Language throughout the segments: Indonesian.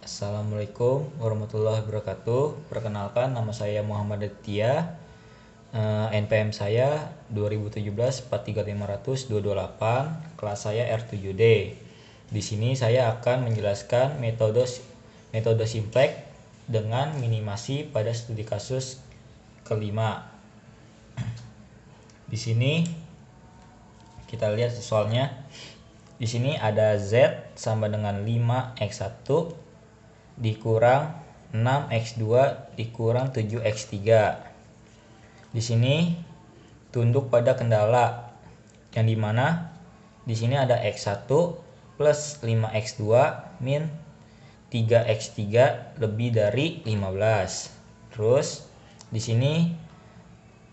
Assalamualaikum warahmatullahi wabarakatuh. Perkenalkan, nama saya Muhammad Aditya. NPM saya 2017 43500 kelas saya R7D. Di sini saya akan menjelaskan metode simplex dengan minimasi pada studi kasus kelima. Di sini kita lihat soalnya. Di sini ada Z sama dengan 5x1 dikurang 6x2 dikurang 7x3. Di sini tunduk pada kendala yang dimana di sini ada x1 plus 5x2 min 3x3 lebih dari 15. Terus di sini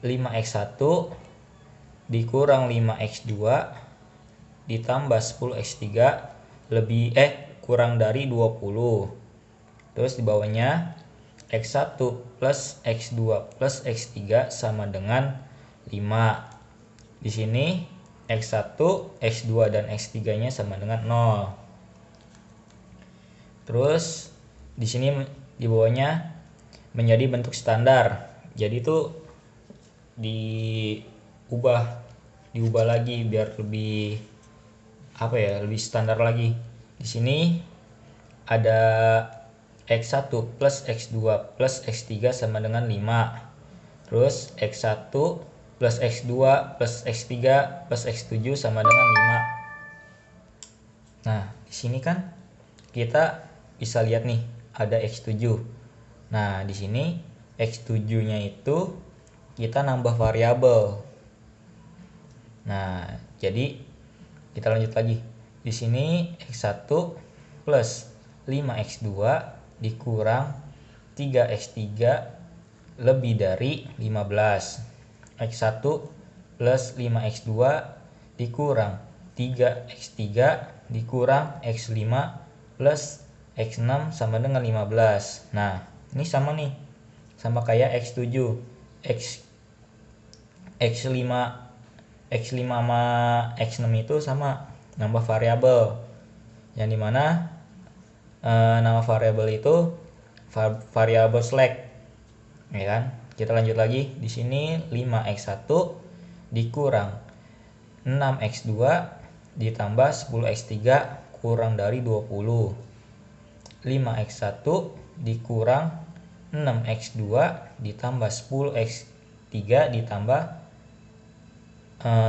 5x1 dikurang 5x2 ditambah 10x3 kurang dari 20. Terus di bawahnya x1 plus x2 plus x3 sama dengan 5. Di sini x1, x2 dan x3-nya sama dengan 0. Terus di sini di bawahnya menjadi bentuk standar. Jadi itu diubah lagi biar lebih lebih standar lagi. Di sini ada x1 plus x2 plus x3 sama dengan 5. Terus x1 plus x2 plus x3 plus x7 sama dengan 5. Nah, di sini kan kita bisa lihat nih ada x7. Nah, di sini x7-nya itu kita nambah variabel. Nah, jadi kita lanjut lagi. Di sini x1 plus 5x2 dikurang 3x3 lebih dari 15. x1 plus 5x2 dikurang 3x3 dikurang x5 plus x6 sama dengan 15. Nah, ini sama nih. Sama kayak x7. X5 sama x6 itu sama, nambah variabel. Yang dimana nama variabel itu variabel slack, ya kan? Kita lanjut lagi. Di sini 5x1 dikurang 6x2 ditambah 10x3 kurang dari 20. 5x1 dikurang 6x2 ditambah 10x3 ditambah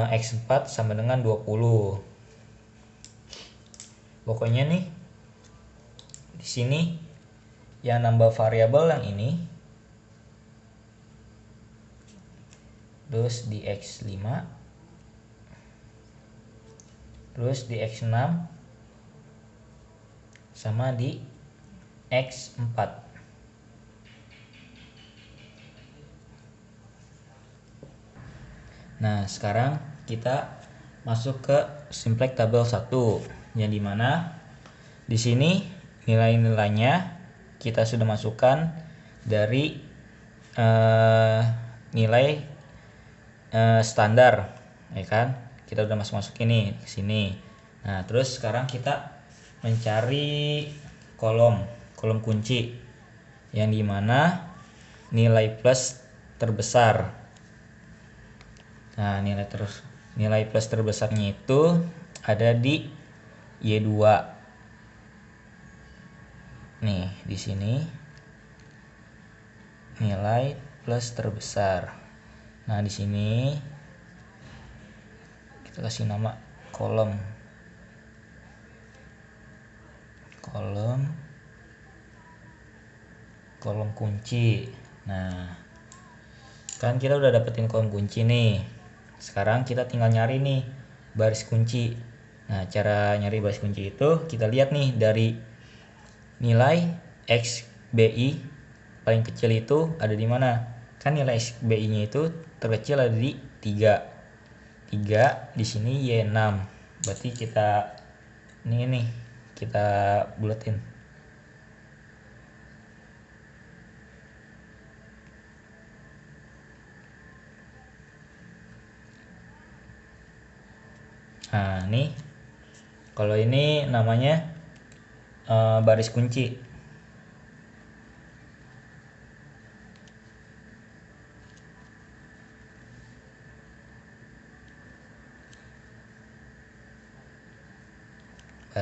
x4 sama dengan 20. Pokoknya nih di sini yang nambah variabel yang ini, terus di x5, terus di x6 sama di x4. Nah, sekarang kita masuk ke simplex tabel 1 yang dimana di sini nilai-nilainya kita sudah masukkan dari nilai standar, ya kan? Kita udah masuk ini ke sini. Nah, terus sekarang kita mencari kolom kunci yang dimana nilai plus terbesar. Nah, nilai plus terbesarnya itu ada di Y2. Nih, di sini nilai plus terbesar. Nah, di sini kita kasih nama kolom kunci. Nah, kan kita udah dapetin kolom kunci nih. Sekarang kita tinggal nyari nih baris kunci. Nah, cara nyari baris kunci itu kita lihat nih dari nilai XBI paling kecil itu ada di mana? Kan nilai XBI-nya itu terkecil ada di 3. Di sini Y6. Berarti kita kita buletin. Nah, nih kalau ini namanya baris kunci.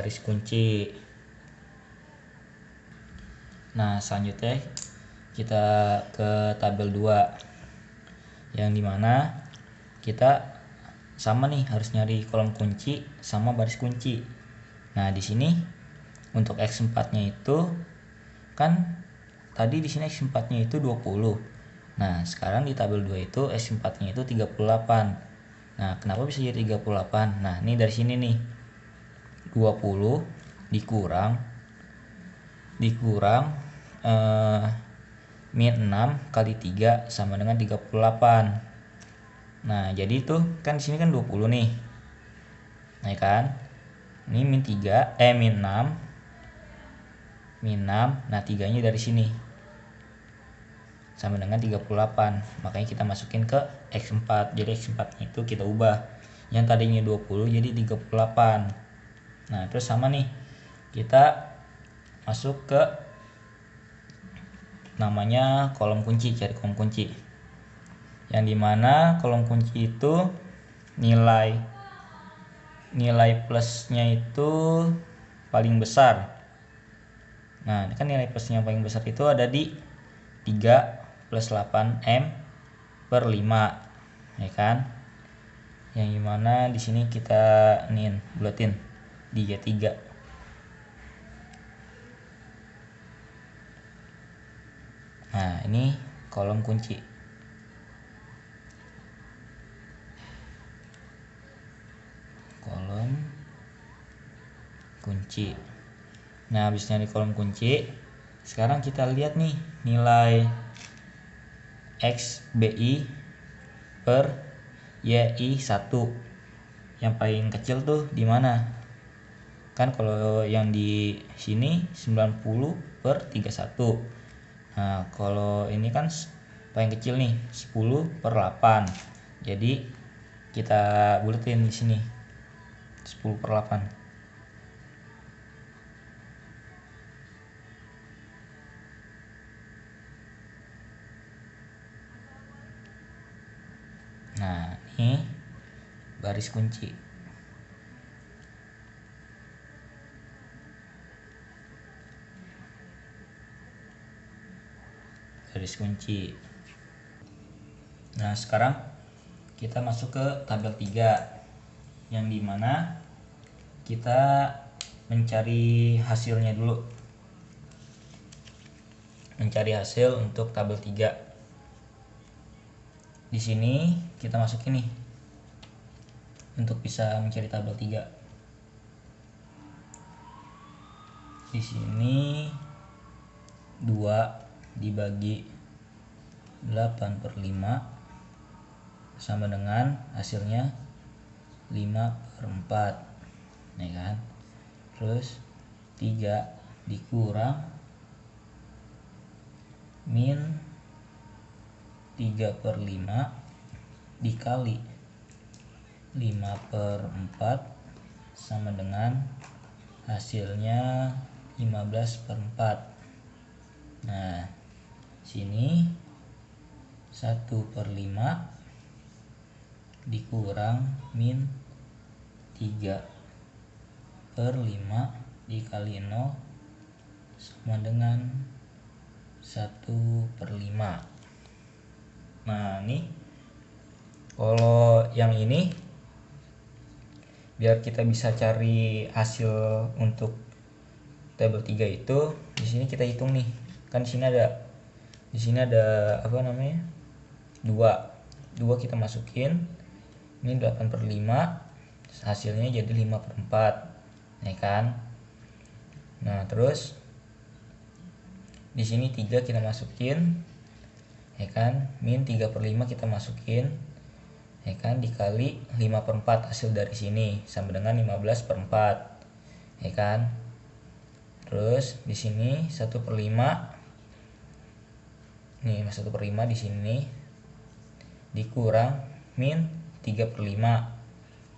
baris kunci. Nah, selanjutnya kita ke tabel 2 yang dimana kita sama nih harus nyari kolom kunci sama baris kunci. Nah, di sini untuk X4-nya itu kan tadi di sini X4-nya itu 20. Nah, sekarang di tabel 2 itu X4-nya itu 38. Nah, kenapa bisa jadi 38? Nah, ini dari sini nih. 20 dikurang min 6 kali 3 sama dengan 38. Nah, jadi itu kan di sini kan 20 nih. Nah, kan? Ini min 6. Nah, 3-nya dari sini. Sama dengan 38. Makanya kita masukin ke X4. Jadi X4-nya itu kita ubah. Yang tadinya 20 jadi 38. Nah, terus sama nih. Kita masuk ke namanya kolom kunci, cari kolom kunci. Yang dimana kolom kunci itu nilai plusnya itu paling besar. Nah, kan nilai plusnya yang paling besar itu ada di 3 plus 8M per 5, ya kan? Yang dimana di sini kita buletin di Y3. Nah, ini kolom kunci. Kolom kunci. Nah, habis nyari kolom kunci, sekarang kita lihat nih nilai XBI per YI1. Yang paling kecil tuh di mana? Kan kalau yang di sini 90/31. Nah, kalau ini kan paling kecil nih 10/8. Jadi kita buletin di sini 10/8. Nah, ini baris kunci. Baris kunci. Nah, sekarang kita masuk ke tabel 3 yang dimana kita mencari hasilnya dulu. Mencari hasil untuk tabel 3. Di sini kita masukin nih untuk bisa mencari tabel 3. Di sini 2 dibagi 8/5 sama dengan hasilnya 5/4, ya kan? Terus 3 dikurang min 3/5 dikali 5/4 sama dengan hasilnya 15/4. Nah, sini 1/5 dikurang min 3/5 dikali 0 sama dengan 1/5. Nah, ini kalau yang ini biar kita bisa cari hasil untuk tabel 3 itu, di sini kita hitung nih. Kan di sini ada apa namanya? 2 kita masukin. Ini 8/5, hasilnya jadi 5/4, ya kan? Nah, terus di sini 3 kita masukin, ya kan? Min 3/5 kita masukin, ya kan? Dikali 5/4 hasil dari sini sama dengan 15/4, ya kan? Terus di sini 1/5, nih 1/5 di sini dikurang min 3/5,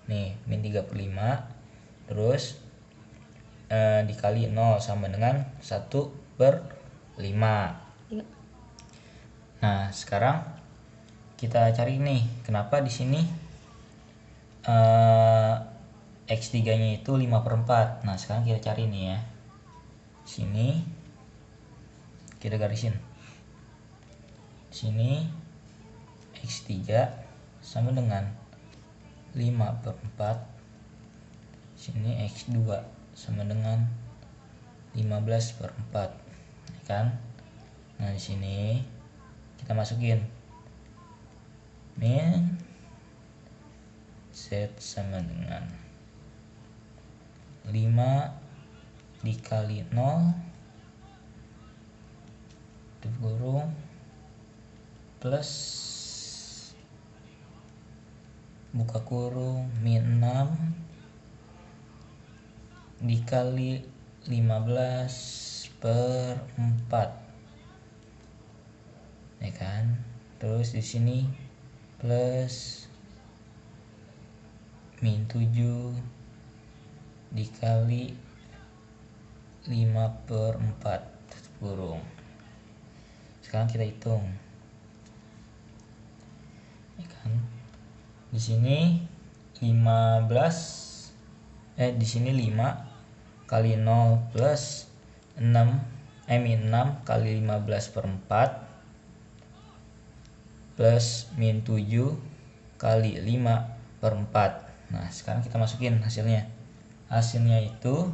nih min 3/5, terus dikali 0 sama dengan 1/5. Nah, sekarang kita cari nih kenapa di sini X3 nya itu 5/4. Nah sekarang kita cari nih ya, sini kita garisin, sini X3 sama dengan 5/4, sini X2 sama dengan 15/4, ya kan? Nah di sini kita masukin min Z sama dengan 5 dikali 0 tutup kurung plus buka kurung min 6 dikali 15/4, ya kan? Terus di sini plus min 7 dikali 5/4 tutup kurung. Sekarang kita hitung, ya kan? Di sini 15 di sini 5 kali 0 plus 6 min 6 kali 15/4 plus min 7 kali 5/4. Nah sekarang kita masukin hasilnya. Hasilnya itu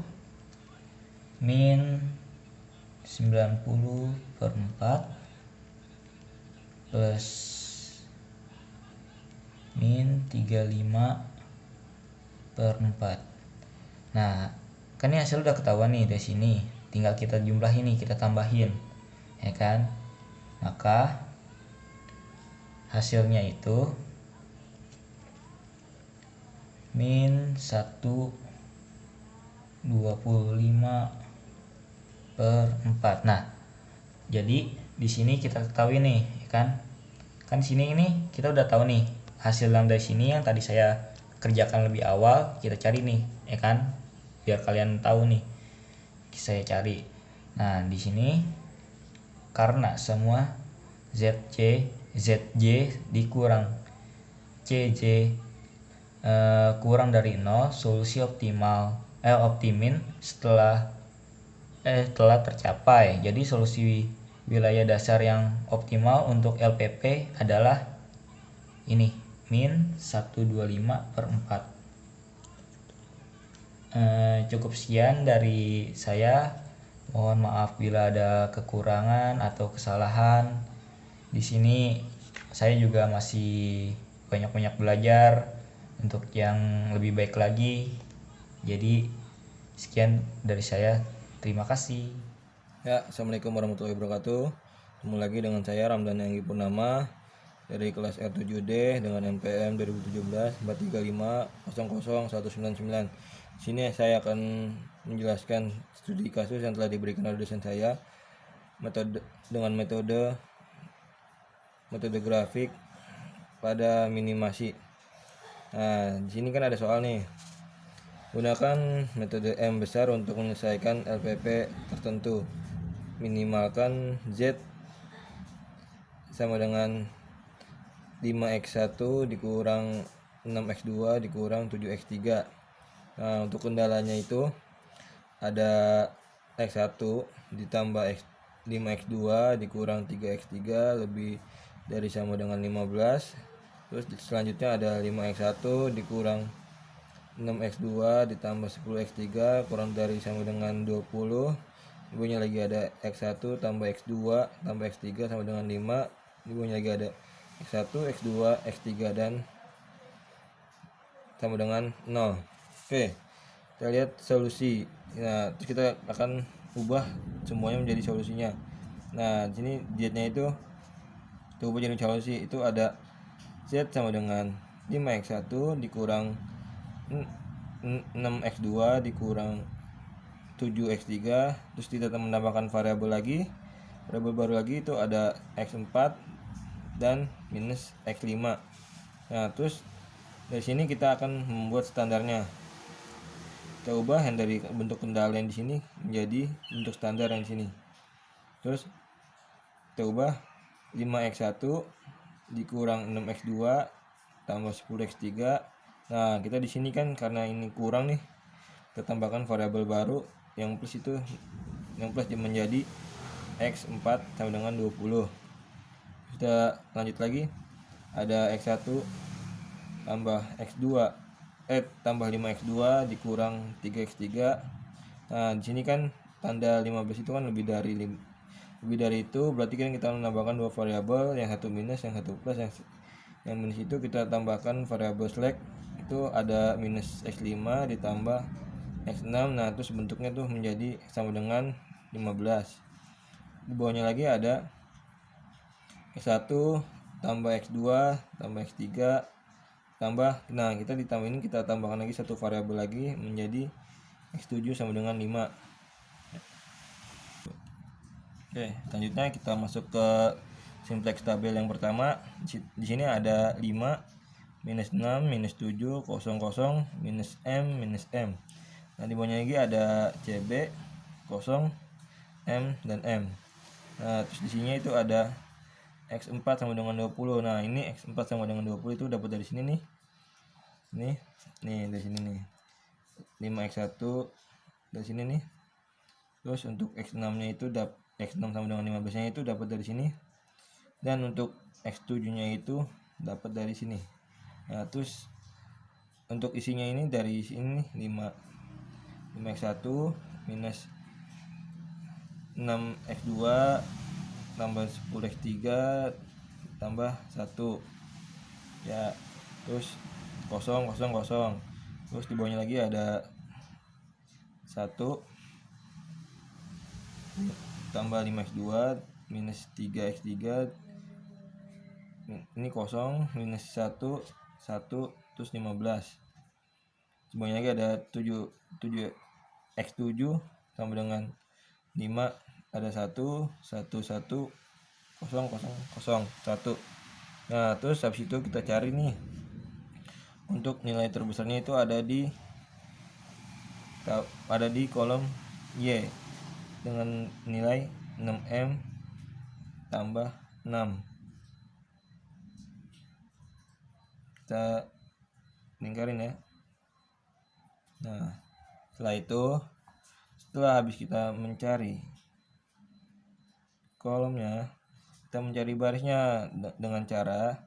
min 90/4 plus min 35/4. Nah kan ini hasil udah ketahuan nih dari sini, tinggal kita jumlahin nih, kita tambahin, ya kan? Maka hasilnya itu min 1/25/4. Nah jadi di sini kita ketahui nih, ya kan? Kan di sini ini kita udah tahu nih hasil yang dari sini yang tadi saya kerjakan lebih awal, kita cari nih, ya kan? Biar kalian tahu nih saya cari. Nah di sini karena semua ZJ dikurang CJ kurang dari 0, solusi optimin telah tercapai. Jadi solusi wilayah dasar yang optimal untuk LPP adalah ini, min 125/4. Cukup sekian dari saya. Mohon maaf bila ada kekurangan atau kesalahan. Di sini saya juga masih banyak-banyak belajar untuk yang lebih baik lagi. Jadi sekian dari saya. Terima kasih. Ya, Assalamualaikum warahmatullahi wabarakatuh. Ketemu lagi dengan saya Ramdan Yanggi Purnama dari kelas R7D dengan NPM 2017-435-00199. Sini saya akan menjelaskan studi kasus yang telah diberikan oleh dosen saya dengan metode grafik pada minimasi. Nah, di sini kan ada soal nih. Gunakan metode M besar untuk menyelesaikan LPP tertentu. Minimalkan Z sama dengan 5x1 dikurang 6x2 dikurang 7x3. Nah, untuk kendalanya itu ada x1 ditambah 5x2 dikurang 3x3 lebih dari sama dengan 15. Terus selanjutnya ada 5x1 dikurang 6x2 ditambah 10x3 kurang dari sama dengan 20. Ibunya lagi ada x1 tambah x2 tambah x3 sama dengan 5. Ibunya lagi ada x1, x2, x3 dan sama dengan 0. Oke, kita lihat solusi. Nah, terus kita akan ubah semuanya menjadi solusinya. Nah, di sini Z-nya itu kita ubah jadi solusi. Itu ada Z sama dengan 5x1 dikurang 6x2 dikurang 7x3. Terus kita menambahkan variabel lagi. Variabel baru lagi itu ada x4 dan minus x5. Nah, terus dari sini kita akan membuat standarnya. Kita ubah yang dari bentuk kendala yang di sini menjadi bentuk standar yang di sini. Terus kita ubah 5x1 dikurang 6x2 tambah 10x3 Nah, kita di sini kan karena ini kurang nih, kita tambahkan variabel baru yang plus itu, yang plus menjadi x4 sama dengan 20. Kita lanjut lagi, ada x1 tambah x2 tambah 5x2 dikurang 3x3. Nah, di sini kan tanda 15 itu kan lebih dari itu, berarti kan kita menambahkan dua variabel, yang satu minus, yang satu plus. Yang minus itu kita tambahkan variabel slack, itu ada minus x5 ditambah x6. Nah, terus bentuknya tuh menjadi sama dengan 15. Di bawahnya lagi ada x1 tambah x2 tambah x3 tambah, nah kita ditambah ini, kita tambahkan lagi satu variabel lagi menjadi x7 sama dengan 5. Oke, selanjutnya kita masuk ke simplex tabel yang pertama. Di sini ada 5 minus 6 minus 7 0 minus m. Nah, di bawahnya lagi ada cb 0 m dan m. Nah, terus di sini itu ada x4 sama dengan 20. Nah, ini x4 sama dengan 20 itu dapat dari sini nih. Nih dari sini nih. 5x1 dari sini nih. Terus untuk x6-nya itu x6 sama dengan 15-nya itu dapat dari sini. Dan untuk x7-nya itu dapat dari sini. Nah, terus untuk isinya ini dari sini 5x1 minus 6x2 tambah 10x3 tambah 1 ya, terus 0 0 0. Terus di bawahnya lagi ada 1 tambah 5x2 minus 3x3, ini 0 minus 1 terus 15. Di bawahnya lagi ada 7x7 sama dengan 5, ada 1 1 0 0 0 1. Nah, terus habis itu kita cari nih untuk nilai terbesarnya itu ada di kolom Y dengan nilai 6M tambah 6. Kita lingkarin ya. Nah, setelah habis kita mencari kolomnya, kita mencari barisnya dengan cara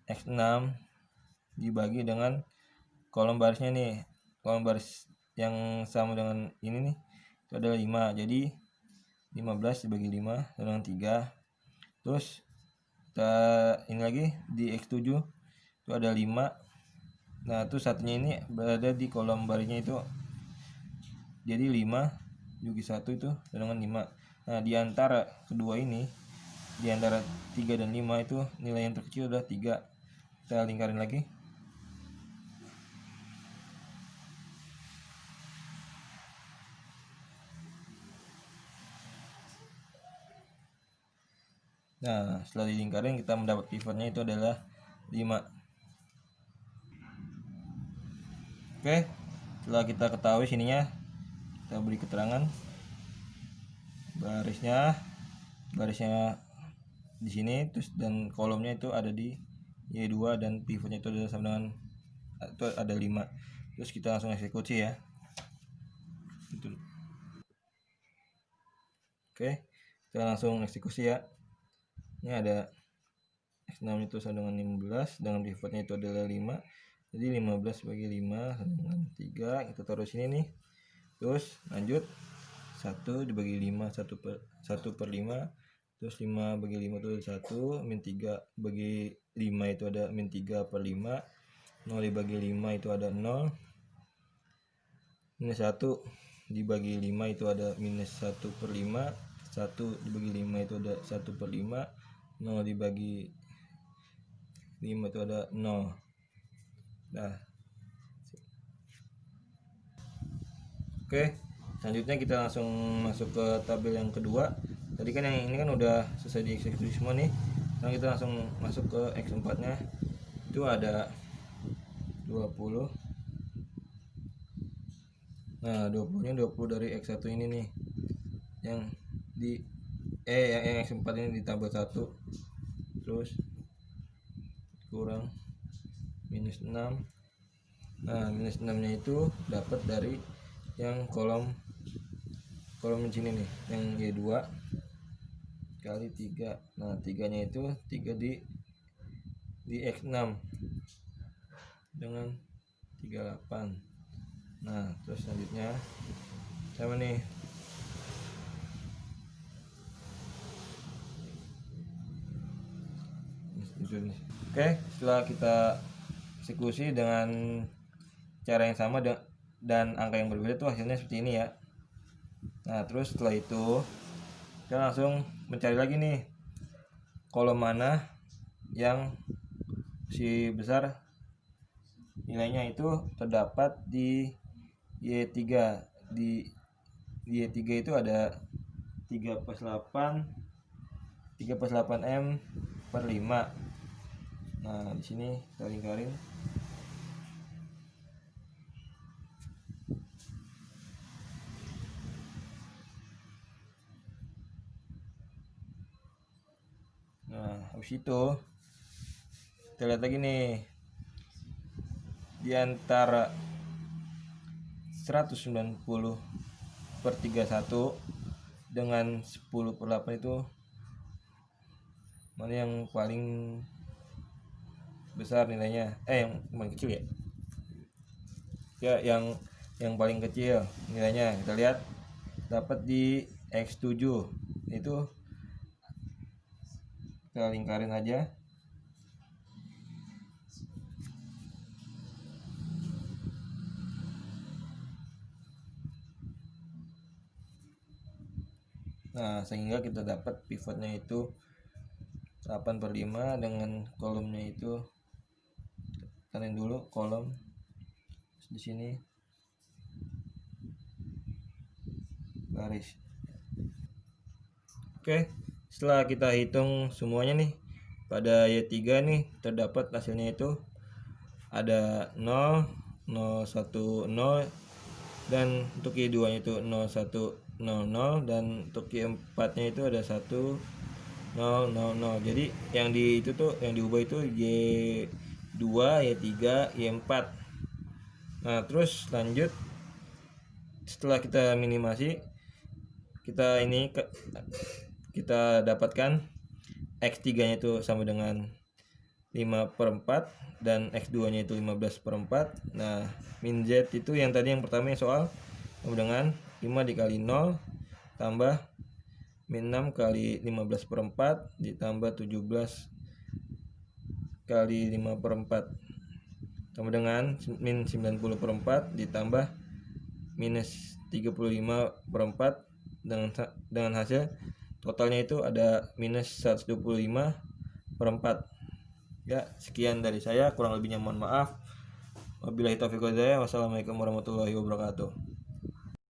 x6 dibagi dengan kolom barisnya nih. Kolom baris yang sama dengan ini nih itu adalah 5. Jadi 15 dibagi 5 dengan 3. Terus kita ini lagi di x7 itu ada 5. Nah, terus satunya ini berada di kolom barisnya itu. Jadi 5 bagi 1 itu dengan 5. Nah, di antara kedua ini, di antara 3 dan 5 itu nilai yang terkecil adalah 3. Kita lingkarin lagi. Nah, setelah dilingkarin kita mendapat pivotnya itu adalah 5. Oke, setelah kita ketahui sininya, kita beri keterangan barisnya di sini, terus dan kolomnya itu ada di Y2 dan pivotnya itu adalah sama dengan itu ada 5. Terus kita langsung eksekusi ya. Oke, kita langsung eksekusi ya. Ini ada x6 itu sama dengan 15, dengan pivotnya itu adalah 5. Jadi 15 bagi 5 sama dengan 3. Kita taruh sini nih. Terus lanjut 1 dibagi 5 1 per 5. Terus 5 bagi 5 itu 1, min 3 bagi 5 itu ada min 3 per 5. 0 dibagi 5 itu ada 0. Minus 1 dibagi 5 itu ada minus 1 per 5. 1 dibagi 5 itu ada 1 per 5. 0 dibagi 5 itu ada 0. Nah, oke, selanjutnya kita langsung masuk ke tabel yang kedua. Tadi kan yang ini kan udah selesai dieksekusi semua nih. Sekarang kita langsung masuk ke x4 nya. Itu ada 20. Nah, 20 nya 20 dari x1 ini nih, yang di yang x4 ini ditambah 1, terus kurang minus 6 Nah, minus 6 nya itu dapat dari yang kolom sini nih, yang Y2 kali 3. Nah, 3 nya itu 3 di X6 dengan 38. Nah, terus selanjutnya sama nih, oke, setelah kita eksekusi dengan cara yang sama dan angka yang berbeda tuh hasilnya seperti ini ya. Nah, terus setelah itu kita langsung mencari lagi nih kolom mana yang si besar nilainya itu terdapat di Y3. Di Y3 itu ada 3/8M/5. Nah, di sini kita lingkarin. Nah, habis itu kita lihat lagi nih, di antara 190/31 dengan 10/8 itu mana yang paling besar nilainya? Yang paling kecil ya? Ya, yang paling kecil nilainya kita lihat dapat di X7. Itu kita lingkarin aja. Nah, sehingga kita dapat pivotnya itu 8/5 dengan kolomnya itu, kalian dulu kolom di sini garis. Oke, setelah kita hitung semuanya nih, pada Y3 nih terdapat hasilnya itu ada 0, 0, 1, 0, dan untuk Y2 nya itu 0, 1, 0, 0, dan untuk Y4 nya itu ada 1, 0, 0, 0. Jadi yang diubah itu Y2, Y3, Y4. Nah, terus lanjut setelah kita minimasi, kita dapatkan X3 nya itu sama dengan 5/4 dan X2 nya itu 15/4. Nah, min Z itu yang tadi yang pertama yang soal sama dengan 5 dikali 0 tambah min 6 kali 15/4 ditambah 17 kali 5/4 sama dengan min 90/4 ditambah minus 35/4 dengan hasil totalnya itu ada minus 125/4. Ya, sekian dari saya, kurang lebihnya mohon maaf. Wabillahi taufiq wal hidayah. Wassalamualaikum warahmatullahi wabarakatuh.